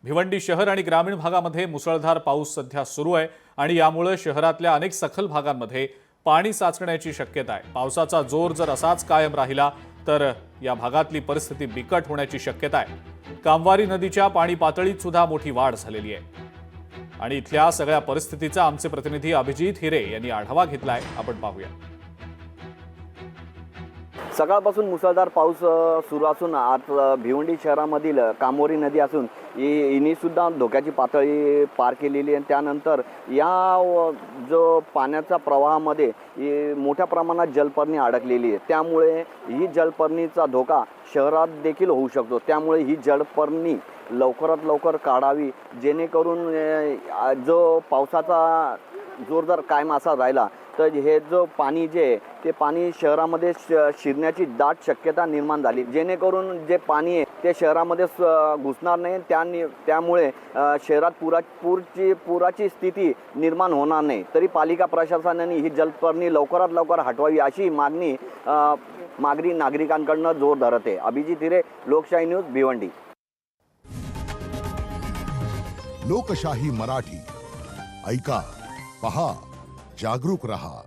भिवंडी शहर आणि ग्रामीण भागामध्ये मुसळधार पाऊस सध्या सुरू आहे आणि यामुळे शहरातल्या अनेक सखल भागांमध्ये पाणी साचण्याची शक्यता आहे। पावसाचा जोर जर असाच कायम राहिला तर या भागातली परिस्थिती बिकट होण्याची शक्यता आहे। कामवारी नदीच्या पाणी पातळीत सुद्धा मोठी वाढ झालेली आहे आणि इथल्या सगळ्या परिस्थितीचा आमचे प्रतिनिधी अभिजित हिरे यांनी आढावा घेतलाय। आपण पाहूया। सकाळपासून मुसळधार पाऊस सुरू असून आज भिवंडी शहरामधील कामोरी नदी असून हिने सुद्धा धोक्याची पातळी पार केलेली आहे। त्यानंतर या जो पाण्याच्या प्रवाहामध्ये मोठ्या प्रमाणात जलपर्णी अडकलेली आहे, त्यामुळे ही जलपर्णीचा धोका शहरात देखील होऊ शकतो। त्यामुळे ही जलपर्णी लवकरात लवकर काढावी, जेणेकरून जो पावसाचा जोर जर कायम असा राहिला तर हे जो पाणी जे आहे ते पाणी शहरामध्ये शिरण्याची दाट शक्यता निर्माण झाली, जेणेकरून जे पाणी आहे ते शहरामध्ये घुसणार नाही। त्यामुळे शहरात पुराची स्थिती निर्माण होणार नाही। तरी पालिका प्रशासनाने ही जलपर्णी लवकरात लवकर हटवावी अशी मागणी नागरिकांकडून जोर धरत आहे। अभिजित हिरे, लोकशाही न्यूज, भिवंडी। लोकशाही मराठी ऐका, पहा, जागरूक रहा।